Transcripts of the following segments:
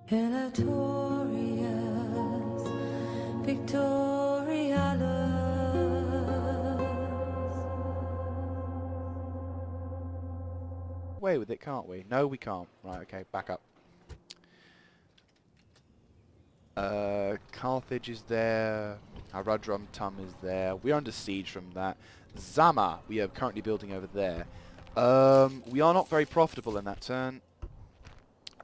Victorious, victorious. Away with it, can't we? No, we can't. Right, okay, back up. Carthage is there. Aradrum Tum is there. We're under siege from that. Zama, we are currently building over there. We are not very profitable in that turn.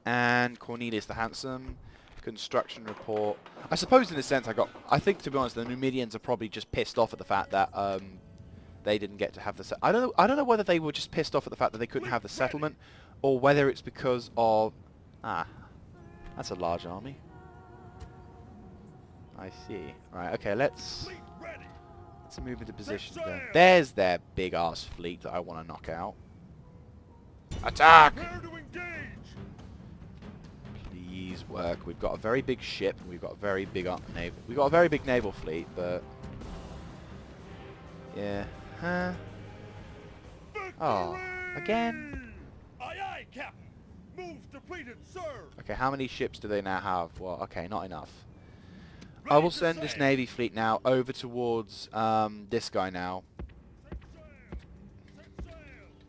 And Cornelius the Handsome. Construction report. I suppose in a sense I think, to be honest, the Numidians are probably just pissed off at the fact that they didn't get to have the I don't know whether they were just pissed off at the fact that they couldn't have the settlement, or whether it's because of... Ah, that's a large army. I see. Right, okay, let's move into position then. There's their big-ass fleet that I want to knock out. Attack! Please work. We've got a very big ship. We've got a very big naval. We've got a very big naval fleet, but... Yeah. Huh? Oh, again? Aye, aye, Captain. Moves depleted, sir. Okay, how many ships do they now have? Well, okay, not enough. I will send this navy fleet now over towards this guy now.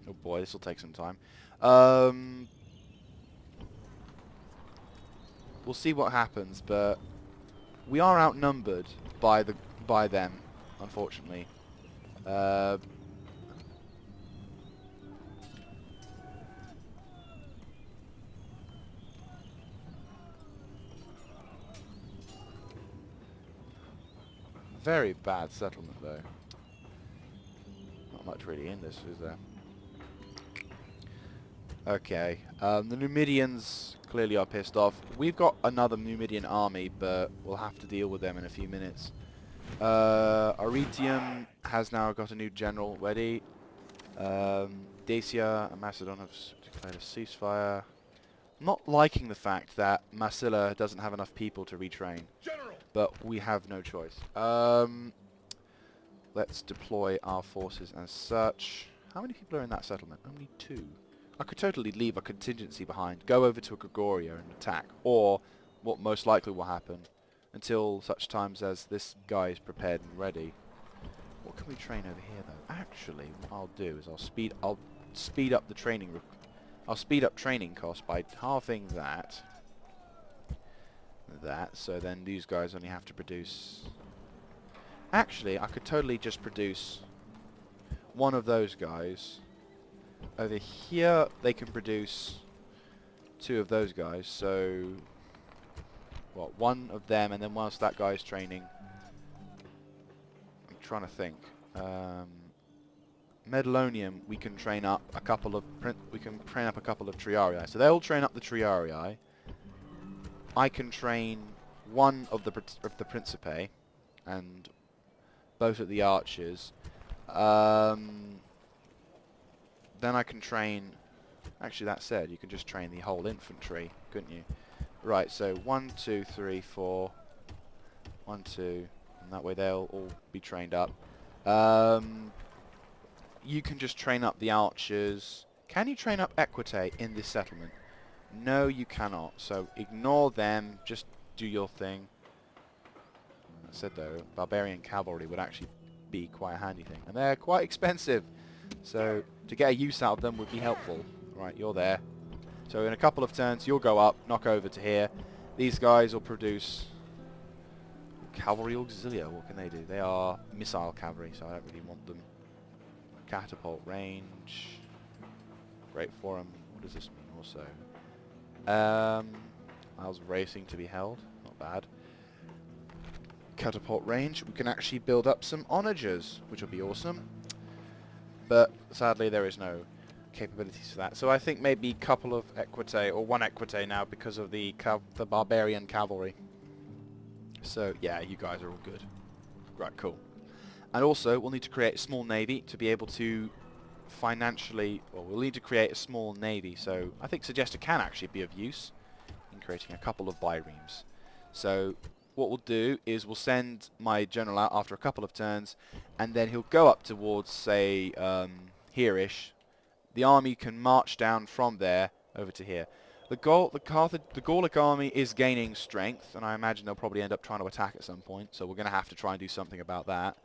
Oh boy, this will take some time. We'll see what happens, but we are outnumbered by them, unfortunately. Very bad settlement, though. Not much really in this, is there? Okay. The Numidians clearly are pissed off. We've got another Numidian army, but we'll have to deal with them in a few minutes. Arretium has now got a new general ready. Dacia and Macedon have declared a ceasefire. Not liking the fact that Massila doesn't have enough people to retrain. General. But we have no choice. Let's deploy our forces as such. How many people are in that settlement? Only 2. I could totally leave a contingency behind, go over to a Gregoria and attack, or what most likely will happen, until such times as this guy is prepared and ready. What can we train over here, though? Actually, what I'll do is I'll speed up the training. I'll speed up training costs by halving that. So then these guys only have to produce... Actually, I could totally just produce one of those guys. Over here, they can produce 2 of those guys, so... What, 1 of them, and then whilst that guy's training... I'm trying to think. Medalonium, we can train up a couple of... Triarii. So they'll train up the Triarii. I can train 1 of the Principe and both of the archers. Then I can train... Actually, that said, you can just train the whole infantry, couldn't you? Right, so 1, 2, 3, 4. 1, 2. And that way they'll all be trained up. You can just train up the archers. Can you train up Equite in this settlement? No, you cannot. So ignore them. Just do your thing. I said though, barbarian cavalry would actually be quite a handy thing, and they're quite expensive. So to get a use out of them would be helpful. Right, you're there. So in a couple of turns, you'll go up, knock over to here. These guys will produce cavalry auxilia. What can they do? They are missile cavalry, so I don't really want them. Catapult range. Great for them. What does this mean also? Miles of racing to be held. Not bad. Catapult range. We can actually build up some onagers, which will be awesome. But sadly, there is no capabilities for that. So I think maybe a couple of Equite, or 1 Equite now, because of the barbarian cavalry. So yeah, you guys are all good. Right, cool. And also, we'll need to create a small navy to be able to financially... Well, we'll need to create a small navy, so I think Suggester can actually be of use in creating a couple of biremes. So what we'll do is we'll send my general out after a couple of turns, and then he'll go up towards, say, here-ish. The army can march down from there over to here. The Gallic army is gaining strength, and I imagine they'll probably end up trying to attack at some point, so we're going to have to try and do something about that.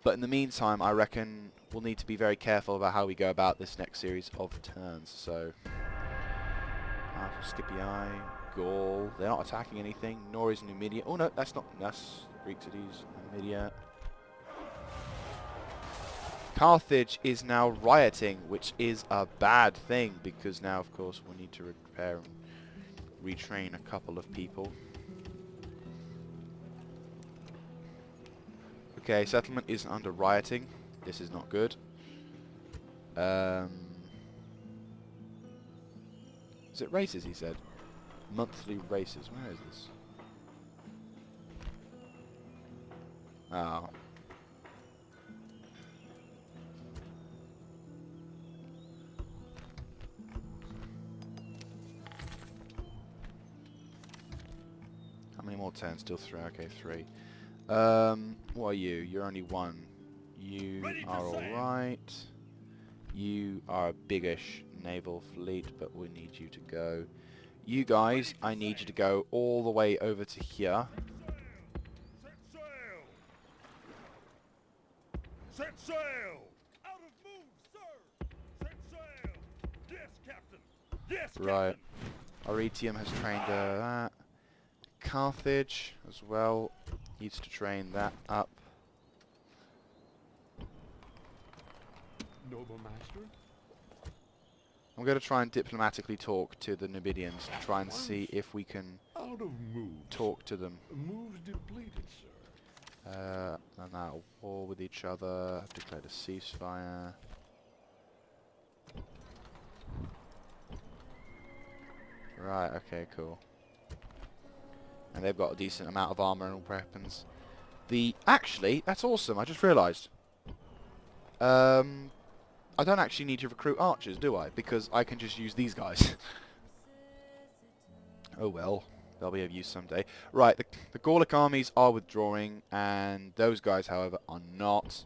But in the meantime, I reckon we'll need to be very careful about how we go about this next series of turns. So, Scipii, Gaul, they're not attacking anything, nor is Numidia. Oh no, that's Greek cities, Numidia. Carthage is now rioting, which is a bad thing, because now, of course, we need to repair and retrain a couple of people. Okay, settlement is under rioting. This is not good. Is it races, he said? Monthly races. Where is this? Oh. How many more turns? Still 3. Okay, 3. What are you? You're only 1. You are alright. You are a biggish naval fleet, but we need you to go. You guys, I need you to go all the way over to here. Set sail! Set sail! Out of move, sir! Set sail! Yes, Captain! Yes, Right. Captain! Arretium has trained that. Carthage as well needs to train that up. Noble master? I'm going to try and diplomatically talk to the Numidians to try and see if we can Out of moves. talk to them. Moves depleted, sir. And now war with each other. I've declared a ceasefire. Right, okay, cool. And they've got a decent amount of armor and weapons. Actually, that's awesome, I just realised. I don't actually need to recruit archers, do I? Because I can just use these guys. Oh well, they'll be of use someday. Right, the Gallic armies are withdrawing, and those guys, however, are not.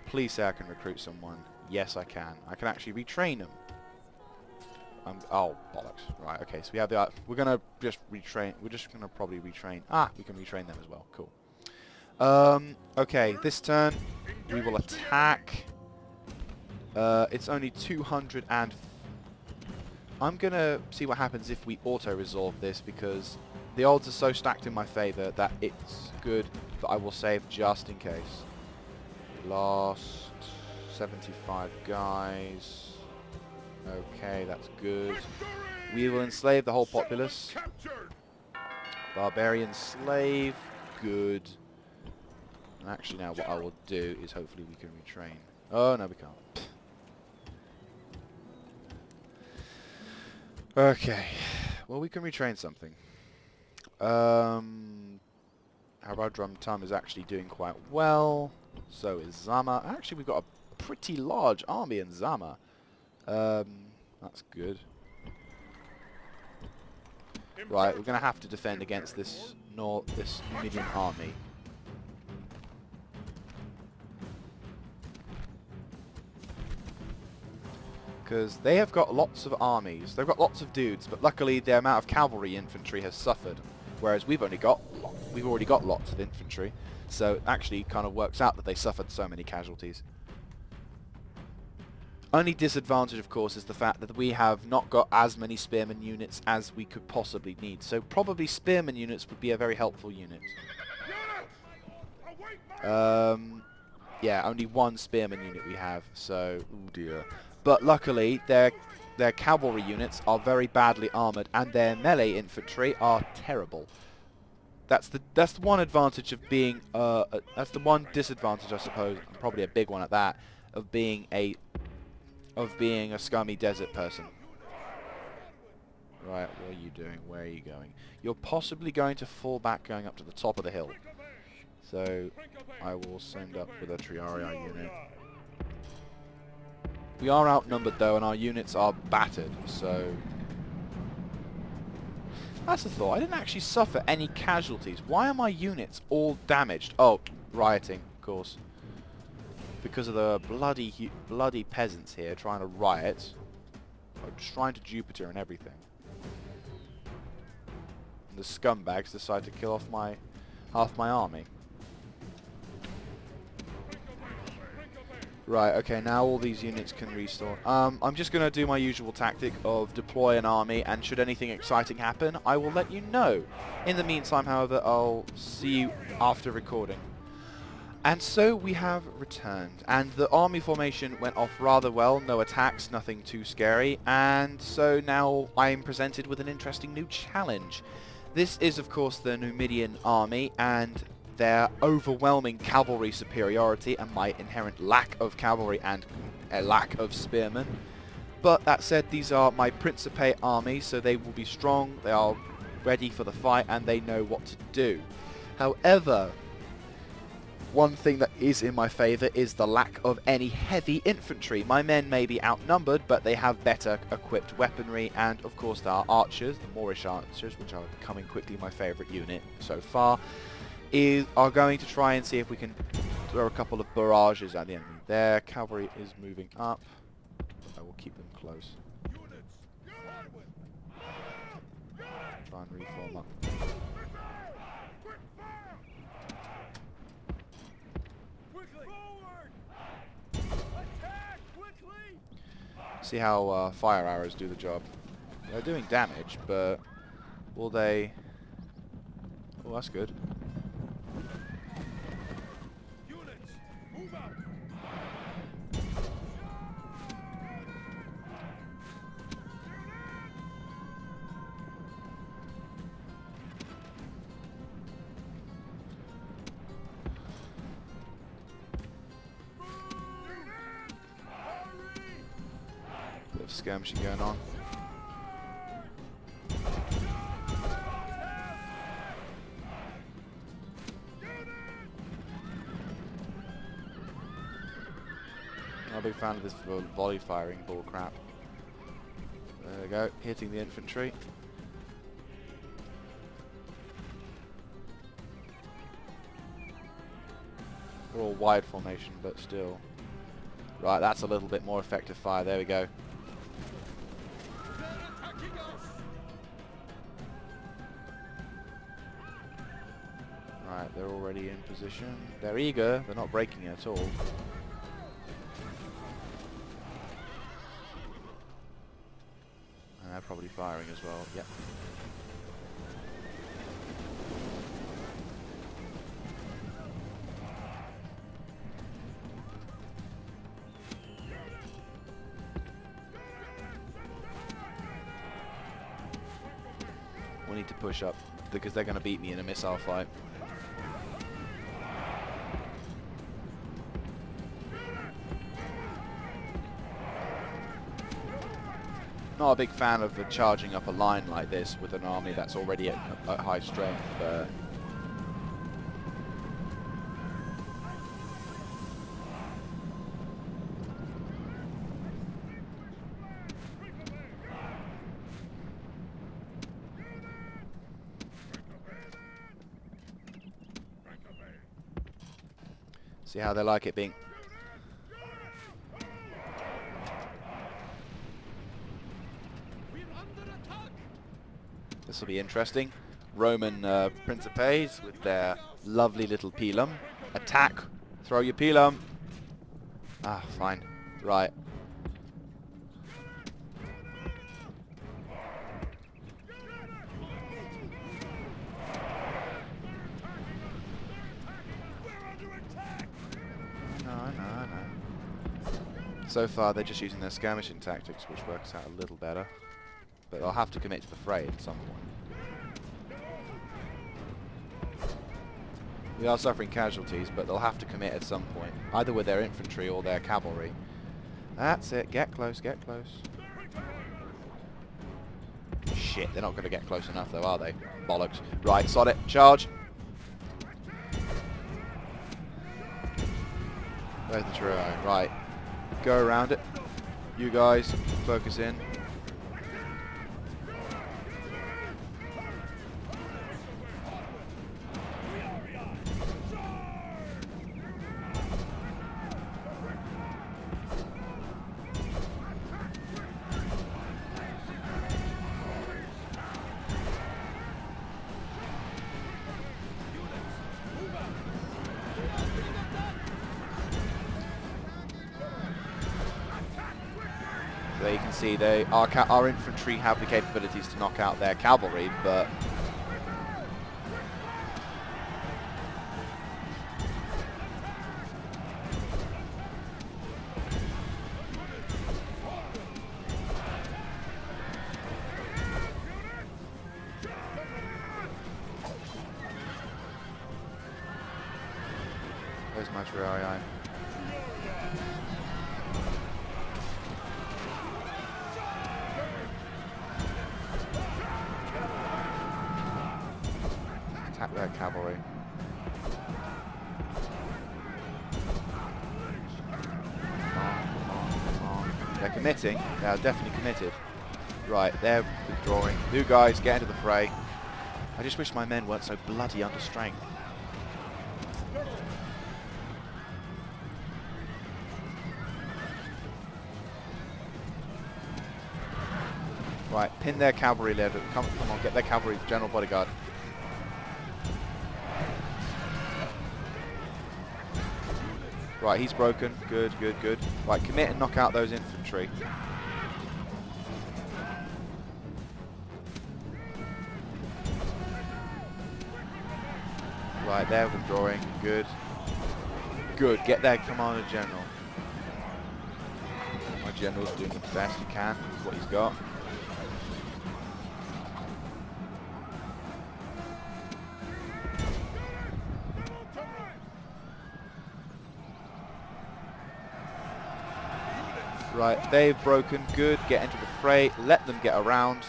Please say I can recruit someone. Yes, I can. I can actually retrain them. Oh, bollocks. Right, okay, so we have the... we're going to just retrain... We're just going to probably retrain... Ah, we can retrain them as well. Cool. Okay, this turn we will attack. It's only 200 and... I'm going to see what happens if we auto-resolve this, because the odds are so stacked in my favour that it's good, but I will save just in case. Lost 75 guys. Okay, that's good. We will enslave the whole populace. Barbarian slave. Good. And actually now what I will do is hopefully we can retrain. Oh, no we can't. Okay. Well, we can retrain something. Haradrum Tum is actually doing quite well. So is Zama. Actually, we've got a pretty large army in Zama. That's good. Right, we're going to have to defend against this Numidian army. Because they have got lots of armies. They've got lots of dudes, but luckily the amount of cavalry infantry has suffered. Whereas we've already got lots of infantry. So it actually kind of works out that they suffered so many casualties. Only disadvantage, of course, is the fact that we have not got as many spearman units as we could possibly need. So probably spearman units would be a very helpful unit. Yeah, only 1 spearman unit we have, so oh dear. But luckily, their cavalry units are very badly armoured, and their melee infantry are terrible. That's the one advantage of being that's the one disadvantage, I suppose, and probably a big one at that, of being a scummy desert person. Right, what are you doing? Where are you going? You're possibly going to fall back going up to the top of the hill. So I will send up with a Triarii unit. We are outnumbered though, and our units are battered, so... That's a thought. I didn't actually suffer any casualties. Why are my units all damaged? Oh, rioting, of course. Because of the bloody peasants here trying to riot. Shrine to Jupiter and everything. And the scumbags decide to kill off half my army. Right, okay, now all these units can restore. I'm just going to do my usual tactic of deploy an army, and should anything exciting happen, I will let you know. In the meantime, however, I'll see you after recording. And so we have returned, and the army formation went off rather well, no attacks, nothing too scary, and so now I am presented with an interesting new challenge. This is of course the Numidian army, and their overwhelming cavalry superiority and my inherent lack of cavalry and a lack of spearmen. But that said, these are my Principe army, so they will be strong, they are ready for the fight, and they know what to do. However, one thing that is in my favour is the lack of any heavy infantry. My men may be outnumbered, but they have better equipped weaponry, and of course there are archers, the Moorish archers, which are becoming quickly my favourite unit so far, are going to try and see if we can throw a couple of barrages at the enemy. Their cavalry is moving up. I will keep them close. Try and reform up. See how fire arrows do the job. They're doing damage, but will they... Oh, that's good. Units, move out. Bit of skirmishing going on. Not a big fan of this volley firing bullcrap. There we go, hitting the infantry. We're all wide formation, but still. Right, that's a little bit more effective fire. There we go. Right, they're already in position. They're eager, they're not breaking it at all. And they're probably firing as well, yep. We need to push up because they're going to beat me in a missile fight. Not a big fan of charging up a line like this with an army that's already at high strength, but see how they like it being. This will be interesting. Roman Principes with their lovely little pilum. Attack! Throw your pilum! Ah, fine. Right. No. So far they're just using their skirmishing tactics, which works out a little better. But they'll have to commit to the fray at some point. We are suffering casualties, but they'll have to commit at some point, either with their infantry or their cavalry. That's it, get close, get close. Shit, they're not going to get close enough though, are they? Bollocks. Right, sod it, charge! Where's the trio? Right, go around it. You guys, focus in. see, our infantry have the capabilities to knock out their cavalry, but where's my julii? Attack their cavalry. Come on. They're committing. They are definitely committed. Right, they're withdrawing. You guys, get into the fray. I just wish my men weren't so bloody under strength. Right, pin their cavalry leader. Come on, get their cavalry, general bodyguard. Right, he's broken. Good. Right, commit and knock out those infantry. Right, they're withdrawing. Good. Get their commander general. My general's doing the best he can with what he's got. Right, they've broken. Good. Get into the fray. Let them get around.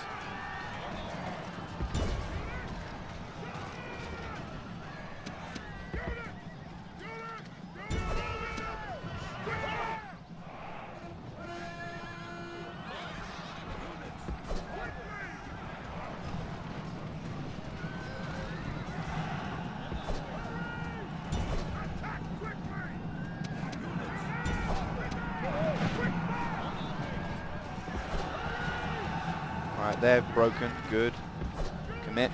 Right, they're broken. Good. Commit.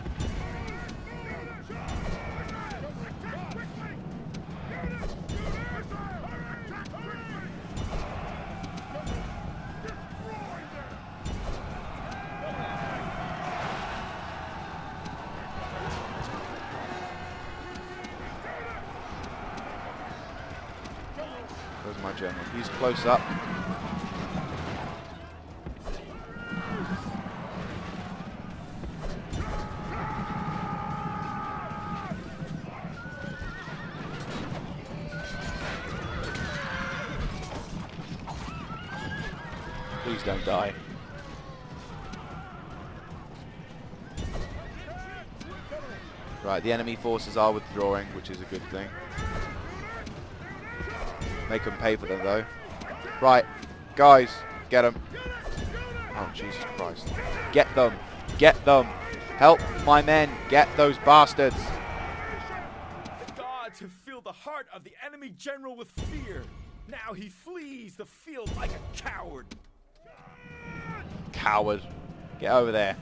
There's my general. He's close up. Please don't die. Right, the enemy forces are withdrawing, which is a good thing. Make them pay for them, though. Right, guys, get them. Oh, Jesus Christ. Get them. Get them. Help my men. Get those bastards. The gods have filled the heart of the enemy general with fear. Now he flees the field like a coward. Coward. Get over there.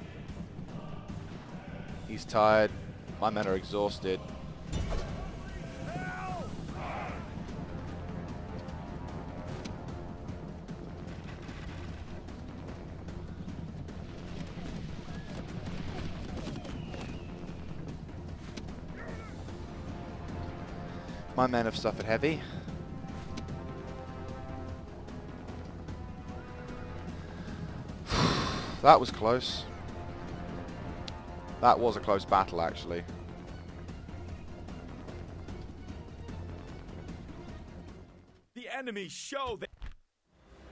He's tired. My men are exhausted. My men have suffered heavy. That was close. That was a close battle, actually. The enemy show that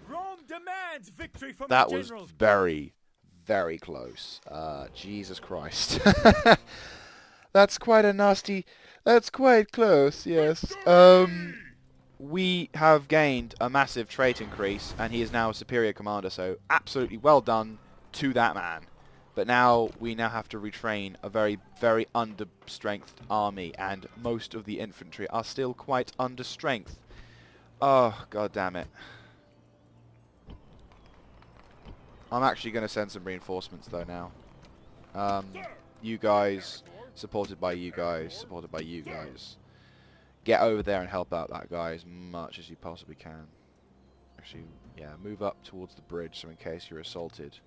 Rome demands victory from That the was generals. very, very close. Jesus Christ. That's quite a nasty... That's quite close, yes. We have gained a massive trait increase, and he is now a superior commander, so absolutely well done to that man. But now we have to retrain a very, very under-strength army, and most of the infantry are still quite under-strength. Oh, god damn it. I'm actually going to send some reinforcements, though, now. You guys, supported by you guys, supported by you guys. Get over there and help out that guy as much as you possibly can. Actually, yeah, move up towards the bridge so in case you're assaulted,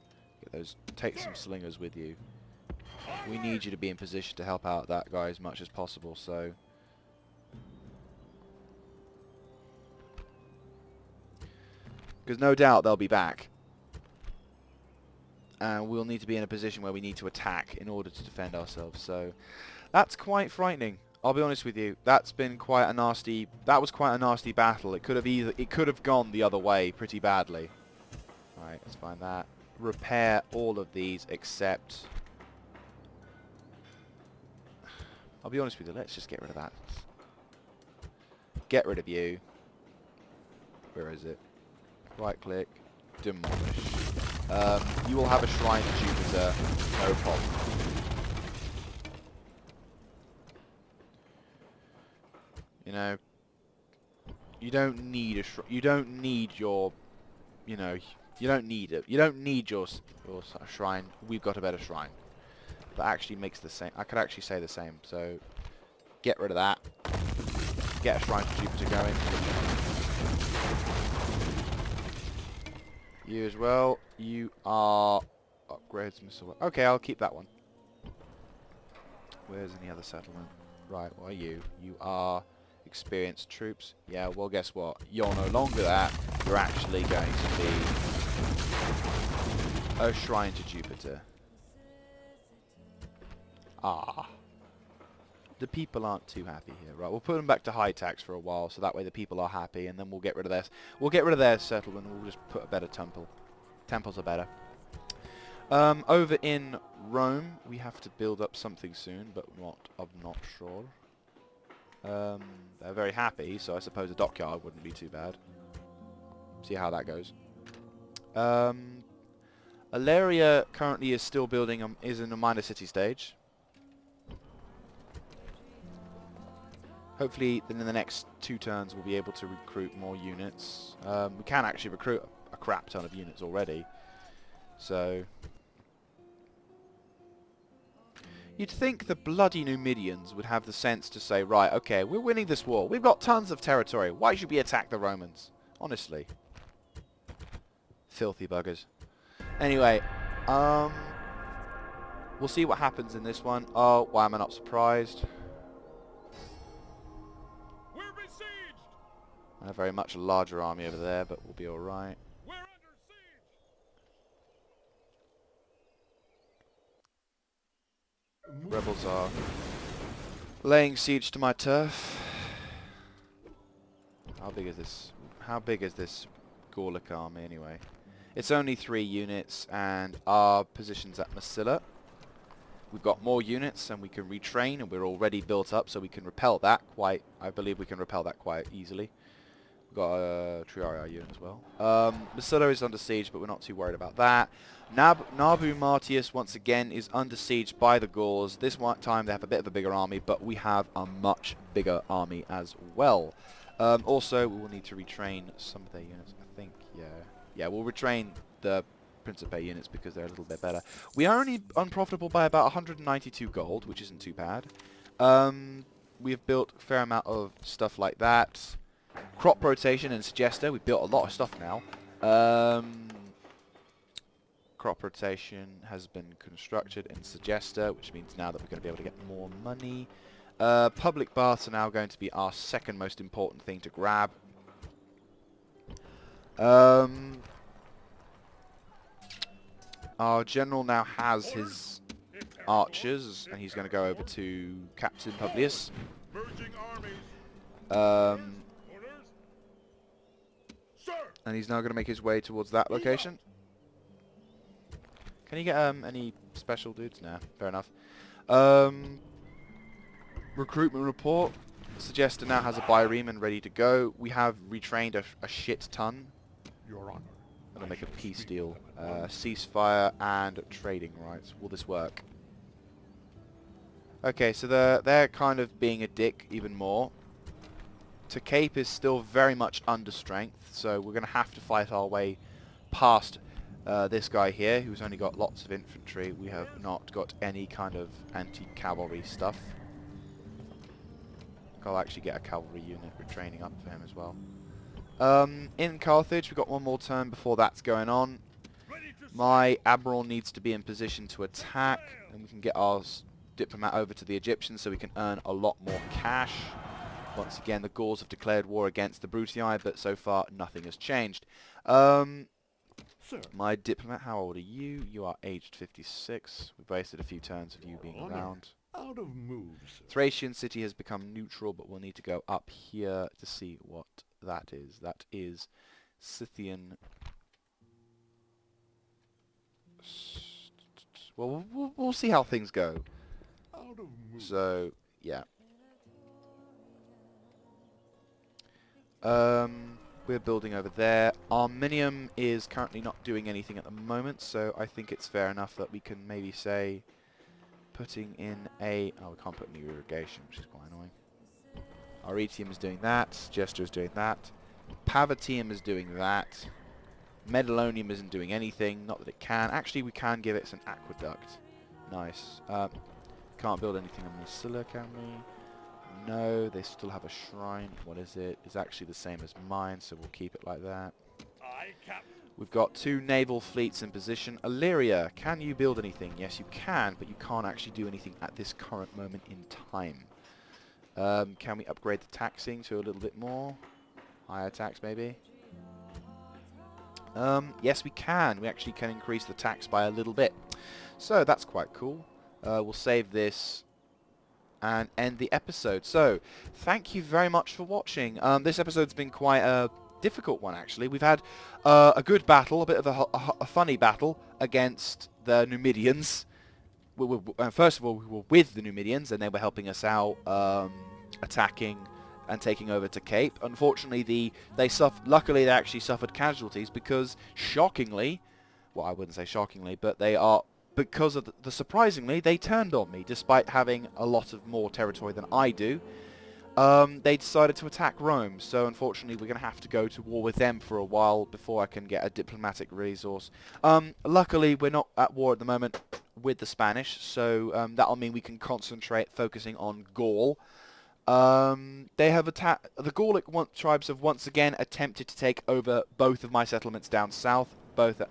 get those. Take some slingers with you. We need you to be in position to help out that guy as much as possible. So. Because no doubt they'll be back. And we'll need to be in a position where we need to attack in order to defend ourselves. So that's quite frightening. I'll be honest with you. That's been quite a nasty. That was quite a nasty battle. It could have gone the other way pretty badly. Right, let's find that. Repair all of these except. I'll be honest with you. Let's just get rid of that. Get rid of you. Where is it? Right click, demolish. You will have a shrine to Jupiter, no problem. You know, you don't need a you don't need your, you know, you don't need it. You don't need your shrine. We've got a better shrine. That actually makes the same. I could actually say the same. So, get rid of that. Get a shrine to Jupiter going. You as well. You are upgrades missile. Okay, I'll keep that one. Where's any other settlement? Right, what are you? You are experienced troops. Yeah, well guess what? You're no longer that. You're actually going to be a shrine to Jupiter. Ah. The people aren't too happy here. Right, we'll put them back to high tax for a while, so that way the people are happy, and then we'll get rid of their settlement, and we'll just put a better temple. Temples are better. Over in Rome, we have to build up something soon, but I'm not sure. They're very happy, so I suppose a dockyard wouldn't be too bad. See how that goes. Aleria currently is still building, is in a minor city stage. Hopefully, in the next 2 turns, we'll be able to recruit more units. We can actually recruit a crap ton of units already. So, you'd think the bloody Numidians would have the sense to say, right, okay, we're winning this war. We've got tons of territory. Why should we attack the Romans? Honestly. Filthy buggers. Anyway, we'll see what happens in this one. Oh, why am I not surprised? I have very much a larger army over there, but we'll be alright. We're under siege. Rebels are laying siege to my turf. How big is this? How big is this Gallic army anyway? It's only 3 units, and our position's at Massilla. We've got more units, and we can retrain, and we're already built up, so we can repel that quite. I believe we can repel that quite easily. We've got a Triarii unit as well. Massilla is under siege, but we're not too worried about that. Nabu Martius, once again, is under siege by the Gauls. This one time they have a bit of a bigger army, but we have a much bigger army as well. Also, we will need to retrain some of their units, I think, yeah. Yeah, we'll retrain the Principe units because they're a little bit better. We are only unprofitable by about 192 gold, which isn't too bad. We have built a fair amount of stuff like that. Crop rotation and Suggester. We've built a lot of stuff now. Crop rotation has been constructed in Suggester, which means now that we're going to be able to get more money. Public baths are now going to be our second most important thing to grab. Our general now has his archers, and he's going to go over to Captain Publius. Merging armies. Um, Orders. Sir. and he's now going to make his way towards that location. Can you get any special dudes? Nah, fair enough. Recruitment report. Suggester now has a Bireman ready to go. We have retrained a shit ton. Your Honor. I'm going to make a peace deal. Ceasefire and trading rights. Will this work? Okay, so they're kind of being a dick even more. Cape is still very much under strength, so we're going to have to fight our way past this guy here, who's only got lots of infantry. We have not got any kind of anti-cavalry stuff. I'll actually get a cavalry unit retraining up for him as well. In Carthage, we've got one more turn before that's going on. Ready to My admiral needs to be in position to attack, and we can get our diplomat over to the Egyptians so we can earn a lot more cash. Once again, the Gauls have declared war against the Brutii, but so far nothing has changed. Sir. My diplomat, how old are you? You are aged 56. We've wasted a few turns of you being Honor. around. Out of moves, sir. Thracian city has become neutral, but we'll need to go up here to see what that is. That is Scythian. Well, we'll see how things go. Out of moves. So, yeah. We're building over there. Arminium is currently not doing anything at the moment, so I think it's fair enough that we can maybe say putting in a... Oh, we can't put new irrigation, which is quite annoying. Arretium is doing that. Jester is doing that. Pavatium is doing that. Medallonium isn't doing anything. Not that it can. Actually, we can give it an aqueduct. Nice. Can't build anything on Masilla, can we? No, they still have a shrine. What is it? It's actually the same as mine, so we'll keep it like that. Aye, Captain. We've got 2 naval fleets in position. Illyria, can you build anything? Yes, you can, but you can't actually do anything at this current moment in time. Can we upgrade the taxing to a little bit more? Higher tax, maybe? Yes, we can. We actually can increase the tax by a little bit. So, that's quite cool. We'll save this and end the episode. So, thank you very much for watching. This episode's been quite a difficult one, actually. We've had a good battle, a bit of a funny battle against the Numidians. First of all, we were with the Numidians, and they were helping us out, attacking and taking over to Cape. Unfortunately, luckily they actually suffered casualties because, shockingly, well, I wouldn't say shockingly, but because of surprisingly, they turned on me, despite having a lot of more territory than I do. They decided to attack Rome, so unfortunately we're going to have to go to war with them for a while before I can get a diplomatic resource. Luckily, we're not at war at the moment with the Spanish, so that'll mean we can concentrate focusing on Gaul. They have attacked... The Gallic tribes have once again attempted to take over both of my settlements down south, both at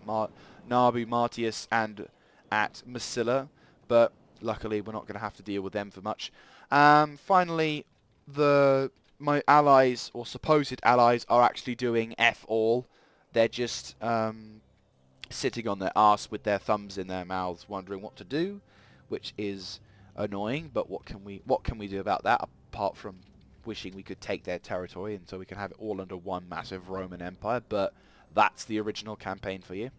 Nabu Martius and at Masilla, but luckily we're not going to have to deal with them for much. Finally, my allies, or supposed allies, are actually doing F all. They're just sitting on their arse with their thumbs in their mouths, wondering what to do, which is annoying. But what can we do about that, apart from wishing we could take their territory and so we can have it all under one massive Roman Empire? But that's the original campaign for you.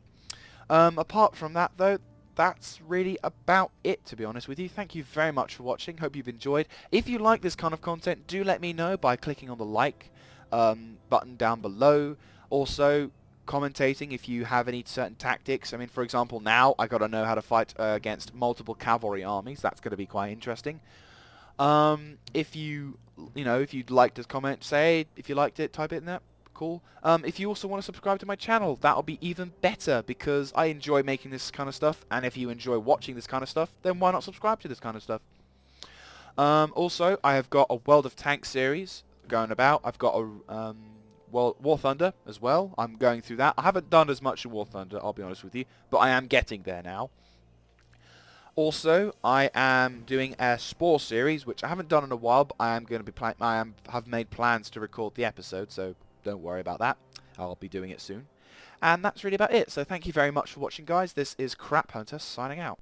Apart from that, though, that's really about it, to be honest with you. Thank you very much for watching. Hope you've enjoyed. If you like this kind of content, do let me know by clicking on the like button down below. Also, commentating if you have any certain tactics. I mean, for example, now I got to know how to fight against multiple cavalry armies. That's going to be quite interesting. If you'd like to comment, say if you liked it, type it in there. Cool. If you also want to subscribe to my channel, that'll be even better, because I enjoy making this kind of stuff, and if you enjoy watching this kind of stuff, then why not subscribe to this kind of stuff? Also, I have got a World of Tanks series going about. I've got a War Thunder as well. I'm going through that. I haven't done as much in War Thunder, I'll be honest with you, but I am getting there now. Also, I am doing a Spore series, which I haven't done in a while, but I am going to be have made plans to record the episode, so don't worry about that. I'll be doing it soon. And that's really about it. So thank you very much for watching, guys. This is Crap Hunter signing out.